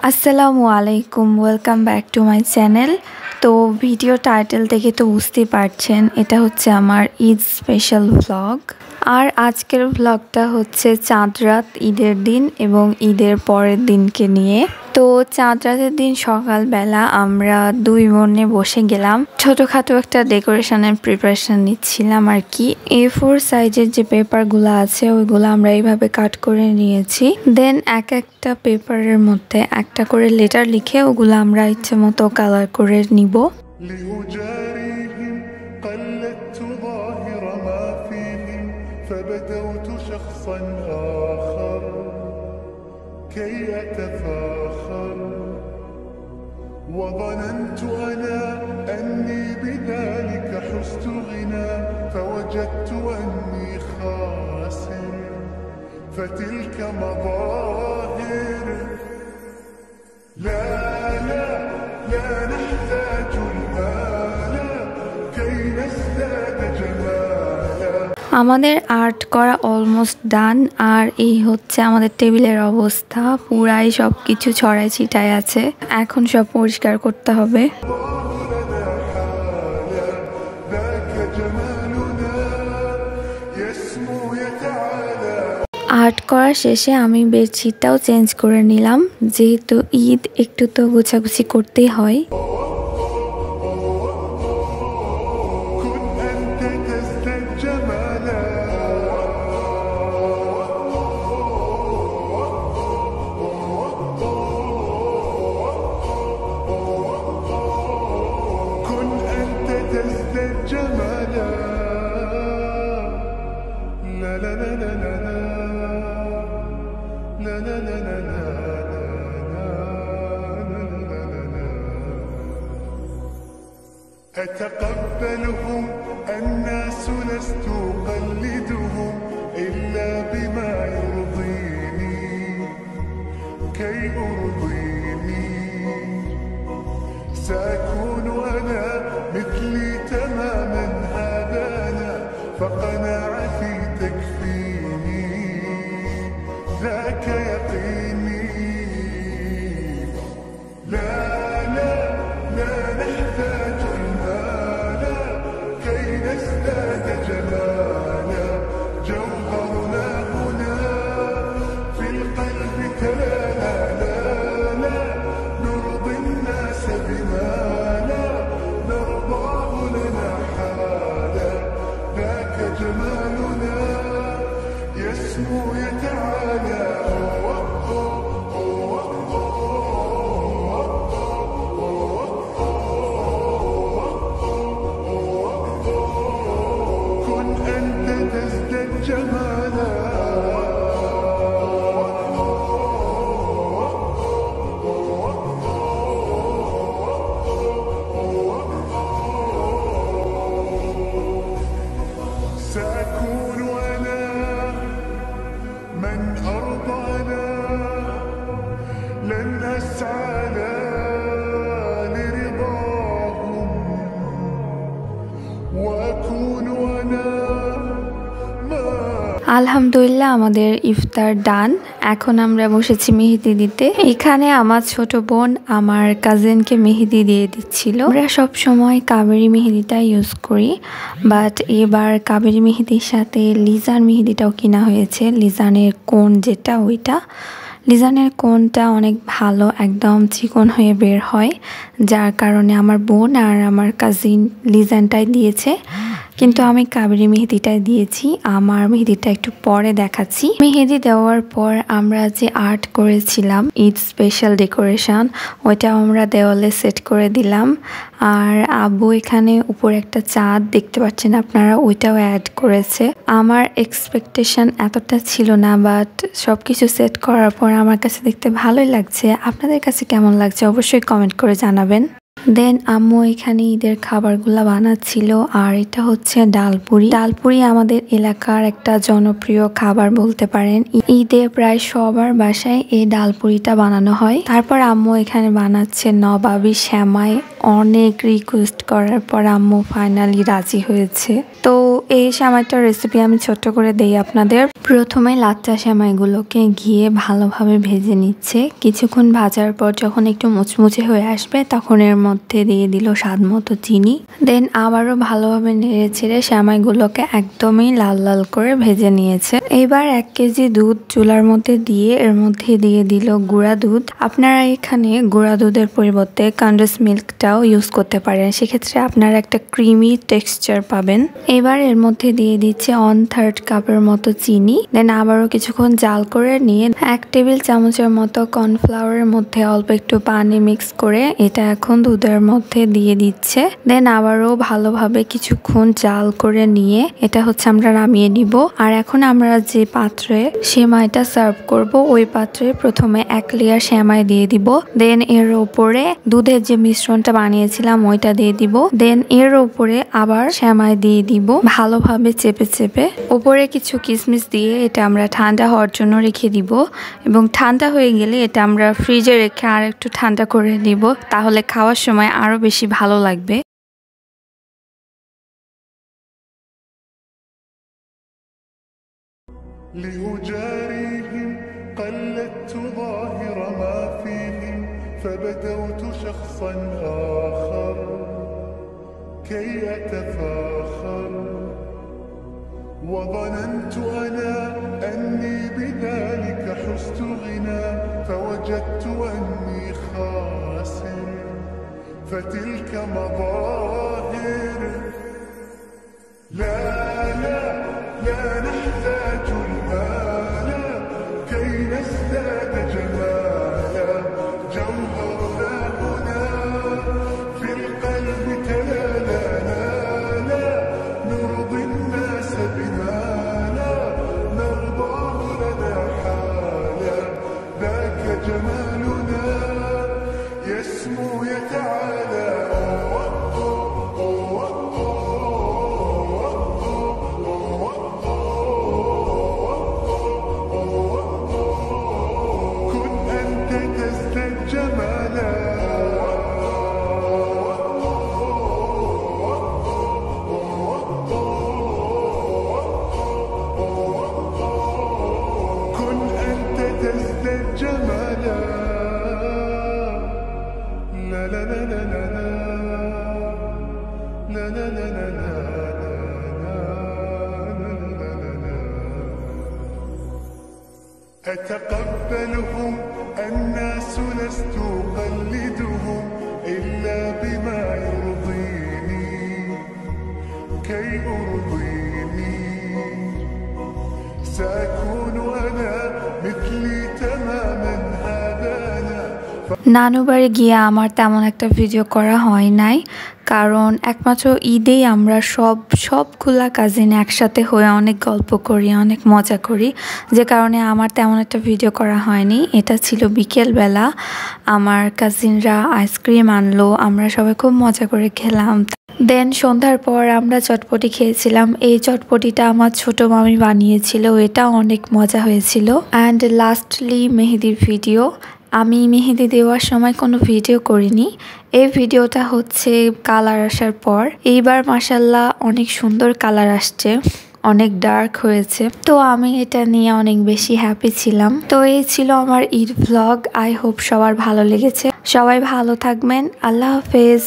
আসসালামু আলাইকুম, welcome back to my channel. তো ভিডিও টাইটেল থেকে তো বুঝতেই পারছেন এটা হচ্ছে আমার ঈদ স্পেশাল ভ্লগ। আর আজকের ভ্লগটা হচ্ছে চাঁদ রাত ঈদের দিন এবং ঈদের পরের দিনকে নিয়ে। তো চাঁদ রাতের দিন সকালবেলা আমরা দুই বোনে বসে গেলাম ছোটোখাটো একটা ডেকোরেশনের প্রিপারেশন নিচ্ছিলাম আর কি। A4 সাইজের যে পেপারগুলো আছে ওইগুলো আমরা এইভাবে কাট করে নিয়েছি। দেন একটা পেপারের মধ্যে একটা করে লেটার লিখে ওগুলো আমরা ইচ্ছে মতো কালার করে নিব। فبدوت شخصا آخر كي أتفاخر وظننت أنا أني بذلك حزت غنى فوجدت أني خاسر فتلك مظاهر لا لا لا نحتاج المال كي نزداد جمالا। আমাদের আর্ট করা অলমোস্ট ডান। আর এই হচ্ছে আমাদের টেবিলের অবস্থা, পুরাই সব কিছু ছড়াই ছিটাই আছে। এখন সব পরিষ্কার করতে হবে। আর্ট করা শেষে আমি বেডশিটটাও চেঞ্জ করে নিলাম, যেহেতু ঈদ একটু তো গোছাগুছি করতেই হয়। أتقبلهم الناس لست أقلدهم إلا بما يرضيني كي أرضيني سأكون أنا مثلي تماما هذا أنا فقناعتي تكفيني ذاك يقيني لا لا لا نحتاج المال كي نزداد جمالا جوهرنا هنا في القلب تلالا لا لا نرضي الناس بما لا نرضاه لنا حالا ذاك جمالنا يسمو يتعالى كن أنت تزداد جمالا سأكون أنا من أرضانا لن أسعى لا لرضاهم وأكون أنا ما আলহামদুলিল্লাহ আমাদের ইফতার ডান। এখন আমরা বসেছি মেহেদি দিতে। এখানে আমার ছোট বোন আমার কাজিনকে মেহেদি দিয়ে দিচ্ছিল। আমরা সব সময় কাবেরি মেহেদিটা ইউজ করি, বাট এবার কাবেরি মেহেদির সাথে লিজার মেহেদিটাও কিনা হয়েছে। লিজানের কোন যেটা ওইটা, লিজানের কোনটা অনেক ভালো, একদম চিকন হয়ে বের হয়, যার কারণে আমার বোন আর আমার কাজিন লিজানটাই দিয়েছে, কিন্তু আমি কাবেরি মেহেদিটাই দিয়েছি। আমার মেহেদিটা একটু পরে দেখাচ্ছি। মেহেদি দেওয়ার পর আমরা যে আর্ট করেছিলাম ঈদ স্পেশাল ডেকোরেশন, ওইটা আমরা দেওয়ালে সেট করে দিলাম। আর আব্বু এখানে উপরে একটা চাঁদ দেখতে পাচ্ছেন আপনারা, ওইটাও অ্যাড করেছে। আমার এক্সপেকটেশন এতটা ছিল না, বাট সব কিছু সেট করার পর আমার কাছে দেখতে ভালোই লাগছে। আপনাদের কাছে কেমন লাগছে অবশ্যই কমেন্ট করে জানাবেন। দেন আম্মু এখানে ঈদের খাবারগুলো বানাচ্ছিল। আর এটা হচ্ছে ডালপুরি। ডালপুরি আমাদের এলাকার একটা জনপ্রিয় খাবার বলতে পারেন। ঈদে প্রায় সবার বাসায় এই ডালপুরিটা বানানো হয়। তারপর আম্মু এখানে বানাচ্ছে নবাবী শ্যামাই। অনেক রিকোয়েস্ট করার পর আম্মু ফাইনালি রাজি হয়েছে। তো এই শ্যামাইটার রেসিপি আমি ছোট্ট করে দেই আপনাদের। প্রথমে লাচ্চা সেমাইগুলোকে ঘিয়ে ভালোভাবে ভেজে নিচ্ছে। কিছুক্ষণ ভাজার পর যখন একটু মুচমুচে হয়ে আসবে তখন এর মধ্যে দিয়ে দিল স্বাদ মতো চিনি। দেন আবারও ভালোভাবে নেড়ে ছেড়ে সেমাইগুলোকে একদমই লাল লাল করে ভেজে নিয়েছে। এবার 1 কেজি দুধ চুলার মধ্যে দিয়ে এর মধ্যে দিয়ে দিল গুঁড়া দুধ। আপনারা এখানে গুঁড়া দুধের পরিবর্তে কনডেন্স মিল্কটাও ইউজ করতে পারেন, সেক্ষেত্রে আপনারা একটা ক্রিমি টেক্সচার পাবেন। এবার এর মধ্যে দিয়ে দিচ্ছে 1/3 কাপের মতো চিনি। দেন আবারও কিছুক্ষণ জাল করে নিয়ে 1 টেবিল চামচের মতো কর্নফ্লাওয়ারের মধ্যে অল্প একটু পানি মিক্স করে এটা এখন দুধের মধ্যে দিয়ে দিচ্ছে। দেন আবারও ভালোভাবে কিছুক্ষণ জাল করে নিয়ে এটা হচ্ছে আমরা নামিয়ে নিব। আর এখন আমরা যে পাত্রে সেমাইটা সার্ভ করব ওই পাত্রে প্রথমে 1 লেয়ার সেমাই দিয়ে দিব। দেন এর উপরে দুধের যে মিশ্রণটা বানিয়েছিলাম ওইটা দিয়ে দিব। দেন এর উপরে আবার সেমাই দিয়ে দিব ভালোভাবে চেপে চেপে। উপরে কিছু কিশমিশ দিয়ে এটা আমরা ঠান্ডা হওয়ার জন্য রেখে দিব এবং ঠান্ডা হয়ে গেলে এটা আমরা ফ্রিজে রেখে আর একটু ঠান্ডা করে নিব, তাহলে খাওয়ার সময় আরো বেশি ভালো লাগবে। لأجاريهم قلدت ظاهر ما فيهم فبدوت شخصا آخر كي أتفاخر وظننت أنا أني بذلك حزت غنى فوجدت أني خاسر فتلك مظاهر لا لا لا نحتاج المال كي نزداد جمالا جوهرنا هنا في القلب تلالا لا نرضي الناس بما لا نرضاه لنا حالا ذاك جمالنا يسمو يتعالى أتقبلهم الناس لست أقلدهم إلا بما يرضيني كي أرضيني سأكون أنا مثلي تماما هذا أنا নানু বাড়ি গিয়ে আমার তেমন একটা ভিডিও করা হয় নাই, কারণ একমাত্র ঈদেই আমরা সবগুলা কাজিন একসাথে হয়ে অনেক গল্প করি, অনেক মজা করি, যে কারণে আমার তেমন একটা ভিডিও করা হয়নি। এটা ছিল বিকেলবেলা, আমার কাজিনরা আইসক্রিম আনলো, আমরা সবাই খুব মজা করে খেলাম। দেন সন্ধ্যার পর আমরা চটপটি খেয়েছিলাম। এই চটপটিটা আমার ছোট মামি বানিয়েছিল, এটা অনেক মজা হয়েছিল। অ্যান্ড লাস্টলি মেহেদির ভিডিও। আমি মেহেদি দেওয়ার সময় কোনো ভিডিও করিনি, এই ভিডিওটা হচ্ছে কালার আসার পর। এইবার মাশাল্লাহ অনেক সুন্দর কালার আসছে, অনেক ডার্ক হয়েছে, তো আমি এটা নিয়ে অনেক বেশি হ্যাপি ছিলাম। তো এই ছিল আমার ঈদ ভ্লগ। আই হোপ সবার ভালো লেগেছে। সবাই ভালো থাকবেন। আল্লাহ হাফেজ।